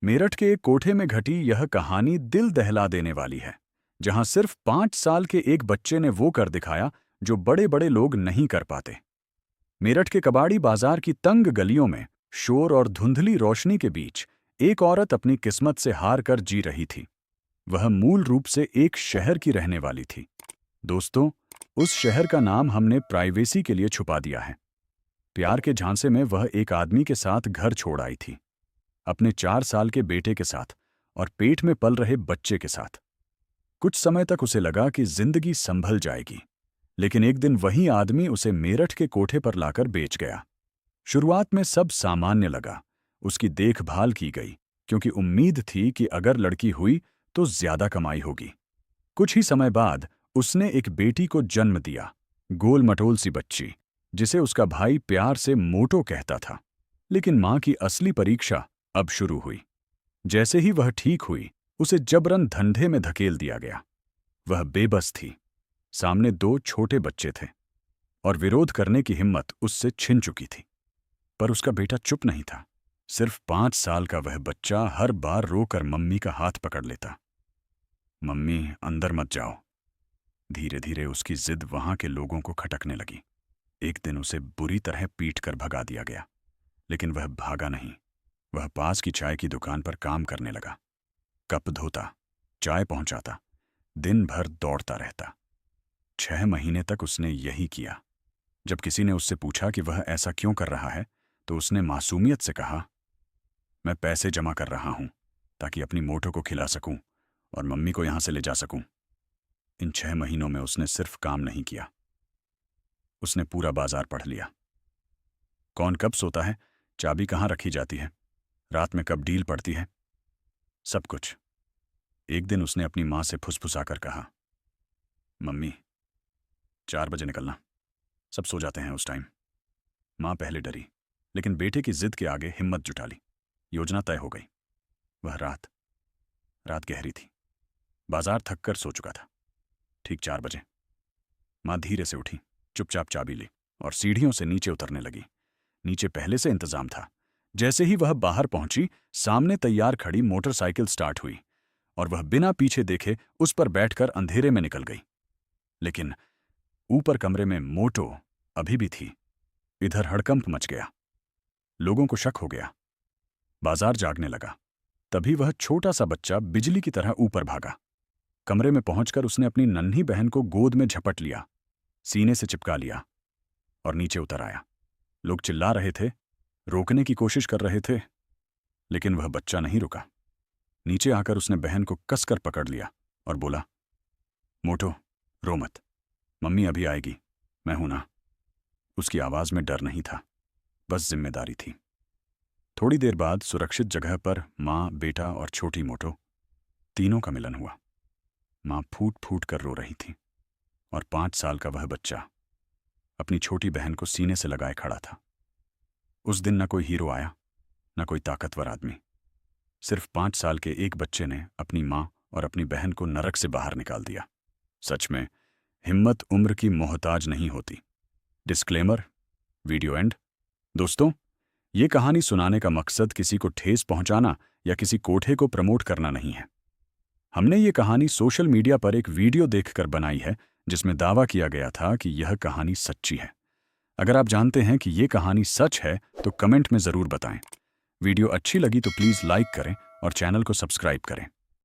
मेरठ के एक कोठे में घटी यह कहानी दिल दहला देने वाली है, जहां सिर्फ 5 साल के एक बच्चे ने वो कर दिखाया जो बड़े बड़े लोग नहीं कर पाते। मेरठ के कबाड़ी बाजार की तंग गलियों में शोर और धुंधली रोशनी के बीच एक औरत अपनी किस्मत से हार कर जी रही थी। वह मूल रूप से एक शहर की रहने वाली थी। दोस्तों, उस शहर का नाम हमने प्राइवेसी के लिए छुपा दिया है। प्यार के झांसे में वह एक आदमी के साथ घर छोड़ आई थी, अपने 4 साल के बेटे के साथ और पेट में पल रहे बच्चे के साथ। कुछ समय तक उसे लगा कि जिंदगी संभल जाएगी, लेकिन एक दिन वही आदमी उसे मेरठ के कोठे पर लाकर बेच गया। शुरुआत में सब सामान्य लगा। उसकी देखभाल की गई क्योंकि उम्मीद थी कि अगर लड़की हुई तो ज्यादा कमाई होगी। कुछ ही समय बाद उसने एक बेटी को जन्म दिया, गोल मटोल सी बच्ची जिसे उसका भाई प्यार से मोटो कहता था। लेकिन मां की असली परीक्षा अब शुरू हुई। जैसे ही वह ठीक हुई, उसे जबरन धंधे में धकेल दिया गया। वह बेबस थी, सामने 2 छोटे बच्चे थे और विरोध करने की हिम्मत उससे छिन चुकी थी। पर उसका बेटा चुप नहीं था। सिर्फ 5 साल का वह बच्चा हर बार रोकर मम्मी का हाथ पकड़ लेता। मम्मी, अंदर मत जाओ। धीरे धीरे उसकी जिद वहां के लोगों को खटकने लगी। एक दिन उसे बुरी तरह पीट कर भगा दिया गया, लेकिन वह भागा नहीं। वह पास की चाय की दुकान पर काम करने लगा। कप धोता, चाय पहुंचाता, दिन भर दौड़ता रहता। 6 महीने तक उसने यही किया। जब किसी ने उससे पूछा कि वह ऐसा क्यों कर रहा है, तो उसने मासूमियत से कहा, मैं पैसे जमा कर रहा हूं ताकि अपनी मोटो को खिला सकूं और मम्मी को यहां से ले जा सकूं। इन 6 महीनों में उसने सिर्फ काम नहीं किया, उसने पूरा बाजार पढ़ लिया। कौन कब सोता है, चाबी कहाँ रखी जाती है, रात में कब डील पड़ती है, सब कुछ। एक दिन उसने अपनी मां से फुसफुसाकर कहा, मम्मी 4 बजे निकलना, सब सो जाते हैं उस टाइम। मां पहले डरी, लेकिन बेटे की जिद के आगे हिम्मत जुटा ली। योजना तय हो गई। वह रात गहरी थी, बाजार थक कर सो चुका था। ठीक 4 बजे मां धीरे से उठी, चुपचाप चाबी ली और सीढ़ियों से नीचे उतरने लगी। नीचे पहले से इंतजाम था। जैसे ही वह बाहर पहुंची, सामने तैयार खड़ी मोटरसाइकिल स्टार्ट हुई और वह बिना पीछे देखे उस पर बैठकर अंधेरे में निकल गई। लेकिन ऊपर कमरे में मोटो अभी भी थी। इधर हड़कंप मच गया। लोगों को शक हो गया। बाजार जागने लगा। तभी वह छोटा सा बच्चा बिजली की तरह ऊपर भागा। कमरे में पहुंचकर उसने अपनी नन्ही बहन को गोद में झपट लिया, सीने से चिपका लिया और नीचे उतर आया। लोग चिल्ला रहे थे, रोकने की कोशिश कर रहे थे, लेकिन वह बच्चा नहीं रुका। नीचे आकर उसने बहन को कसकर पकड़ लिया और बोला, मोटो, रो मत, मम्मी अभी आएगी, मैं हूं ना। उसकी आवाज में डर नहीं था, बस जिम्मेदारी थी। थोड़ी देर बाद सुरक्षित जगह पर मां, बेटा और छोटी मोटो तीनों का मिलन हुआ। मां फूट फूट कर रो रही थी और 5 साल का वह बच्चा अपनी छोटी बहन को सीने से लगाए खड़ा था। उस दिन न कोई हीरो आया, न कोई ताकतवर आदमी। सिर्फ 5 साल के एक बच्चे ने अपनी मां और अपनी बहन को नरक से बाहर निकाल दिया। सच में हिम्मत उम्र की मोहताज नहीं होती। Disclaimer, video and. दोस्तों, ये कहानी सुनाने का मकसद किसी को ठेस पहुंचाना या किसी कोठे को प्रमोट करना नहीं है। हमने ये कहानी सोशल मीडिया पर एक वीडियो देखकर बनाई है जिसमें दावा किया गया था कि यह कहानी सच्ची है। अगर आप जानते हैं कि ये कहानी सच है तो कमेंट में ज़रूर बताएं। वीडियो अच्छी लगी तो प्लीज़ लाइक करें और चैनल को सब्सक्राइब करें।